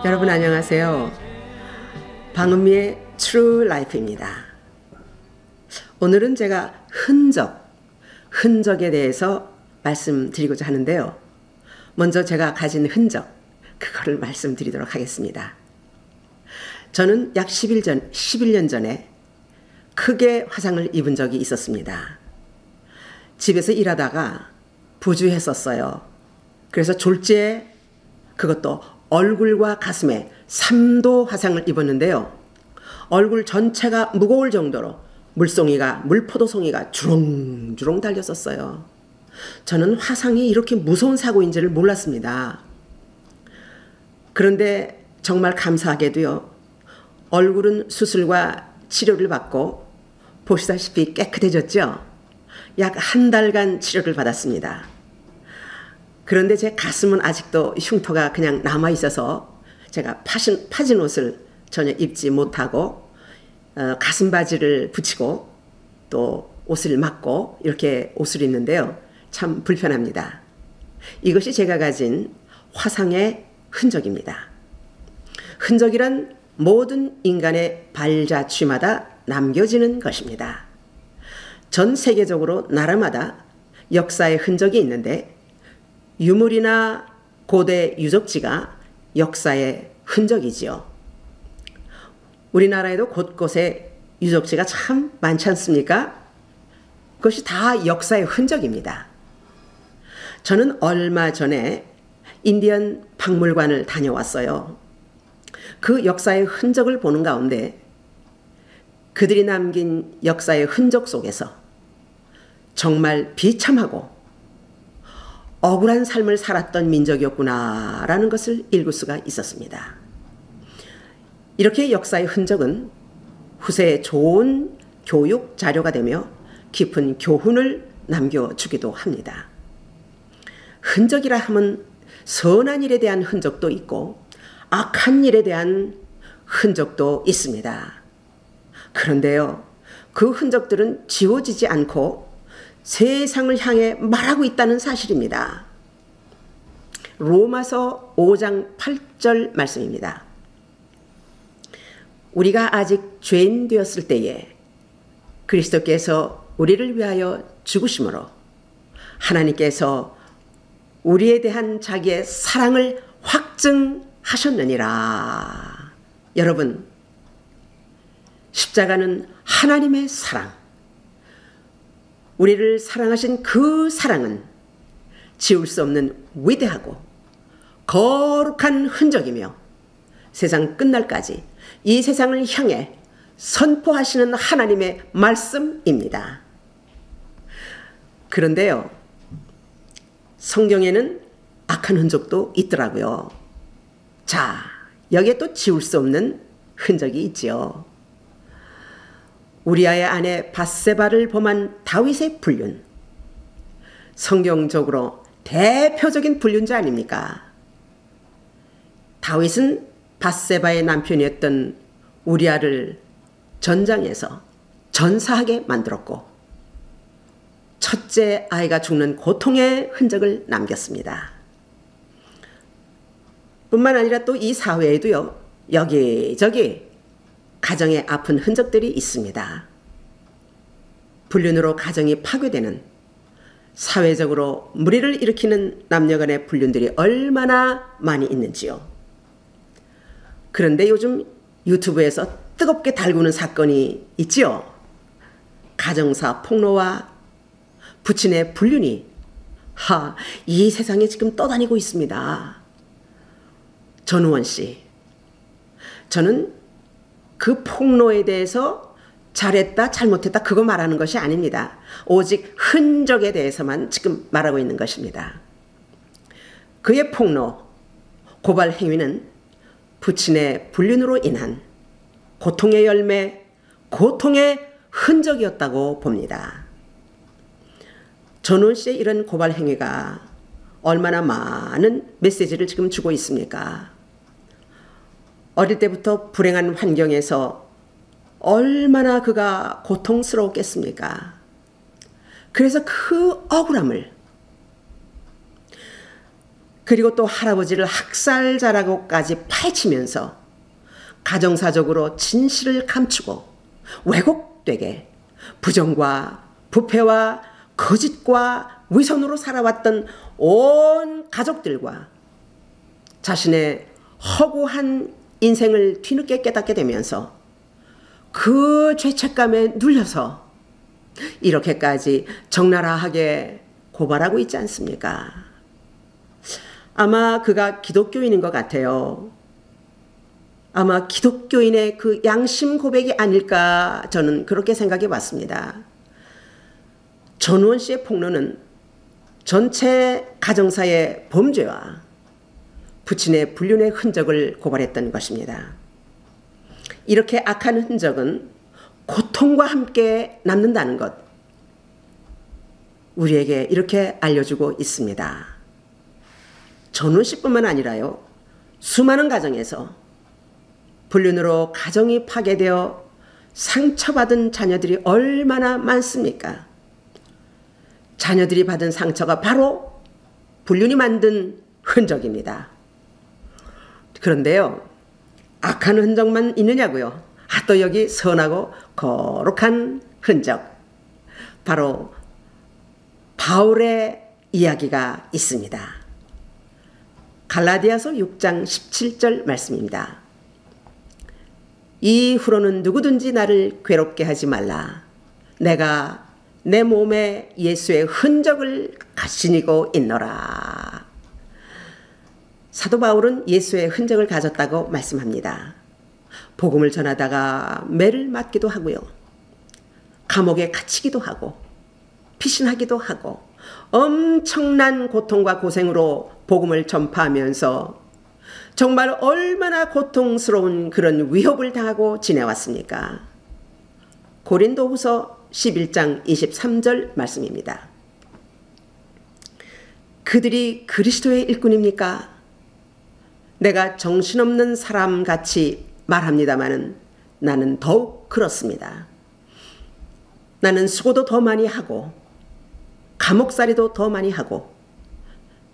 여러분 안녕하세요. 방은미의 True Life입니다. 오늘은 제가 흔적에 대해서 말씀드리고자 하는데요. 먼저 제가 가진 흔적, 그거를 말씀드리도록 하겠습니다. 저는 약 11년 전에 크게 화상을 입은 적이 있었습니다. 집에서 일하다가 부주했었어요. 그래서 졸지에 그것도 얼굴과 가슴에 3도 화상을 입었는데요. 얼굴 전체가 무거울 정도로 물포도송이가 주렁주렁 달렸었어요. 저는 화상이 이렇게 무서운 사고인지를 몰랐습니다. 그런데 정말 감사하게도요. 얼굴은 수술과 치료를 받고 보시다시피 깨끗해졌죠. 약 한 달간 치료를 받았습니다. 그런데 제 가슴은 아직도 흉터가 그냥 남아 있어서 제가 파진 옷을 전혀 입지 못하고 가슴 바지를 붙이고 또 옷을 막고 이렇게 옷을 입는데요. 참 불편합니다. 이것이 제가 가진 화상의 흔적입니다. 흔적이란 모든 인간의 발자취마다 남겨지는 것입니다. 전 세계적으로 나라마다 역사의 흔적이 있는데 유물이나 고대 유적지가 역사의 흔적이지요. 우리나라에도 곳곳에 유적지가 참 많지 않습니까? 그것이 다 역사의 흔적입니다. 저는 얼마 전에 인디언 박물관을 다녀왔어요. 그 역사의 흔적을 보는 가운데 그들이 남긴 역사의 흔적 속에서 정말 비참하고 억울한 삶을 살았던 민족이었구나라는 것을 읽을 수가 있었습니다. 이렇게 역사의 흔적은 후세에 좋은 교육 자료가 되며 깊은 교훈을 남겨주기도 합니다. 흔적이라 하면 선한 일에 대한 흔적도 있고 악한 일에 대한 흔적도 있습니다. 그런데요, 그 흔적들은 지워지지 않고 세상을 향해 말하고 있다는 사실입니다. 로마서 5장 8절 말씀입니다. 우리가 아직 죄인 되었을 때에 그리스도께서 우리를 위하여 죽으심으로 하나님께서 우리에 대한 자기의 사랑을 확증하셨느니라. 여러분, 십자가는 하나님의 사랑, 우리를 사랑하신 그 사랑은 지울 수 없는 위대하고 거룩한 흔적이며 세상 끝날까지 이 세상을 향해 선포하시는 하나님의 말씀입니다. 그런데요, 성경에는 악한 흔적도 있더라고요. 자, 여기에 또 지울 수 없는 흔적이 있지요. 우리아의 아내 밧세바를 범한 다윗의 불륜. 성경적으로 대표적인 불륜자 아닙니까? 다윗은 밧세바의 남편이었던 우리아를 전장에서 전사하게 만들었고 첫째 아이가 죽는 고통의 흔적을 남겼습니다. 뿐만 아니라 또 이 사회에도요, 여기저기 가정의 아픈 흔적들이 있습니다. 불륜으로 가정이 파괴되는, 사회적으로 물의를 일으키는 남녀간의 불륜들이 얼마나 많이 있는지요. 그런데 요즘 유튜브에서 뜨겁게 달구는 사건이 있지요. 가정사 폭로와 부친의 불륜이 이 세상에 지금 떠다니고 있습니다. 전우원 씨, 저는 그 폭로에 대해서 잘했다 잘못했다 그거 말하는 것이 아닙니다. 오직 흔적에 대해서만 지금 말하고 있는 것입니다. 그의 폭로, 고발 행위는 부친의 불륜으로 인한 고통의 열매, 고통의 흔적이었다고 봅니다. 전우원 씨의 이런 고발 행위가 얼마나 많은 메시지를 지금 주고 있습니까? 어릴 때부터 불행한 환경에서 얼마나 그가 고통스러웠겠습니까? 그래서 그 억울함을 그리고 또 할아버지를 학살자라고까지 파헤치면서 가정사적으로 진실을 감추고 왜곡되게 부정과 부패와 거짓과 위선으로 살아왔던 온 가족들과 자신의 허구한 인생을 뒤늦게 깨닫게 되면서 그 죄책감에 눌려서 이렇게까지 적나라하게 고발하고 있지 않습니까? 아마 그가 기독교인인 것 같아요. 아마 기독교인의 그 양심 고백이 아닐까 저는 그렇게 생각해 봤습니다. 전우원 씨의 폭로는 전체 가정사의 범죄와 부친의 불륜의 흔적을 고발했던 것입니다. 이렇게 악한 흔적은 고통과 함께 남는다는 것, 우리에게 이렇게 알려주고 있습니다. 전우원 씨뿐만 아니라요, 수많은 가정에서 불륜으로 가정이 파괴되어 상처받은 자녀들이 얼마나 많습니까? 자녀들이 받은 상처가 바로 불륜이 만든 흔적입니다. 그런데요, 악한 흔적만 있느냐고요? 또 여기 선하고 거룩한 흔적, 바로 바울의 이야기가 있습니다. 갈라디아서 6장 17절 말씀입니다. 이후로는 누구든지 나를 괴롭게 하지 말라. 내가 내 몸에 예수의 흔적을 가지고 있노라. 사도 바울은 예수의 흔적을 가졌다고 말씀합니다. 복음을 전하다가 매를 맞기도 하고요, 감옥에 갇히기도 하고 피신하기도 하고 엄청난 고통과 고생으로 복음을 전파하면서 정말 얼마나 고통스러운 그런 위협을 당하고 지내왔습니까? 고린도후서 11장 23절 말씀입니다. 그들이 그리스도의 일꾼입니까? 내가 정신없는 사람같이 말합니다마는 나는 더욱 그렇습니다. 나는 수고도 더 많이 하고 감옥살이도 더 많이 하고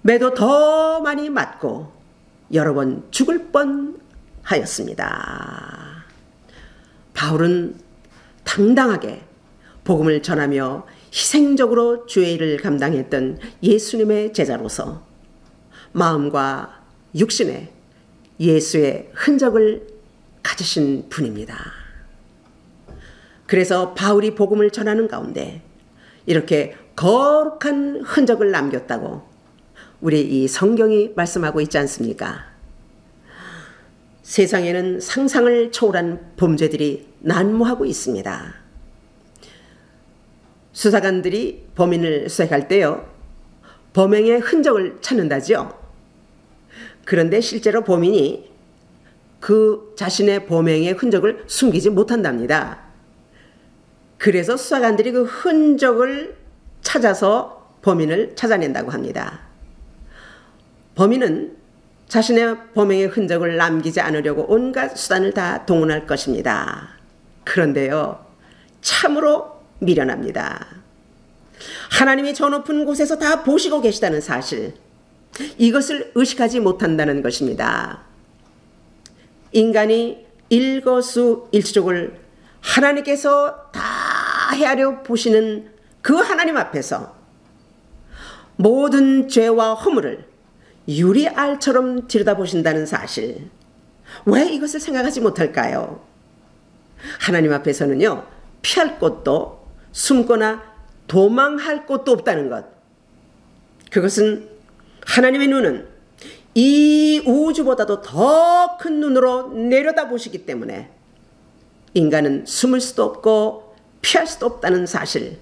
매도 더 많이 맞고 여러 번 죽을 뻔하였습니다. 바울은 당당하게 복음을 전하며 희생적으로 주의 일을 감당했던 예수님의 제자로서 마음과 육신에 예수의 흔적을 가지신 분입니다. 그래서 바울이 복음을 전하는 가운데 이렇게 거룩한 흔적을 남겼다고 우리 이 성경이 말씀하고 있지 않습니까? 세상에는 상상을 초월한 범죄들이 난무하고 있습니다. 수사관들이 범인을 수색할 때요, 범행의 흔적을 찾는다죠. 그런데 실제로 범인이 그 자신의 범행의 흔적을 숨기지 못한답니다. 그래서 수사관들이 그 흔적을 찾아서 범인을 찾아낸다고 합니다. 범인은 자신의 범행의 흔적을 남기지 않으려고 온갖 수단을 다 동원할 것입니다. 그런데요, 참으로 미련합니다. 하나님이 저 높은 곳에서 다 보시고 계시다는 사실, 이것을 의식하지 못한다는 것입니다. 인간이 일거수일투족을 하나님께서 다 헤아려 보시는 그 하나님 앞에서 모든 죄와 허물을 유리알처럼 들여다보신다는 사실, 왜 이것을 생각하지 못할까요? 하나님 앞에서는요, 피할 곳도 숨거나 도망할 곳도 없다는 것, 그것은 하나님의 눈은 이 우주보다도 더 큰 눈으로 내려다보시기 때문에 인간은 숨을 수도 없고 피할 수도 없다는 사실,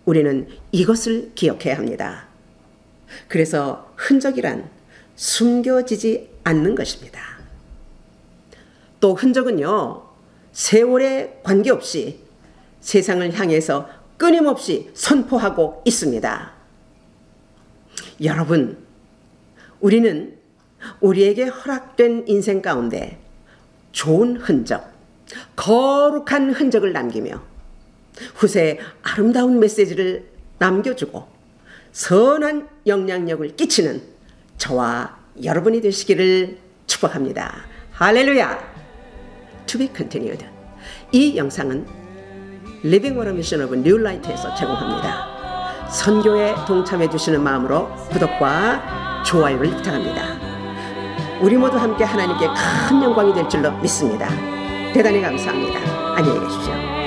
우리는 이것을 기억해야 합니다. 그래서 흔적이란 숨겨지지 않는 것입니다. 또 흔적은요, 세월에 관계없이 세상을 향해서 끊임없이 선포하고 있습니다. 여러분, 우리는 우리에게 허락된 인생 가운데 좋은 흔적, 거룩한 흔적을 남기며 후세에 아름다운 메시지를 남겨주고 선한 영향력을 끼치는 저와 여러분이 되시기를 축복합니다. 할렐루야! To be continued. 이 영상은 Living Water Mission of New Light에서 제공합니다. 선교에 동참해 주시는 마음으로 구독과 좋아요를 부탁합니다. 우리 모두 함께 하나님께 큰 영광이 될 줄로 믿습니다. 대단히 감사합니다. 안녕히 계십시오.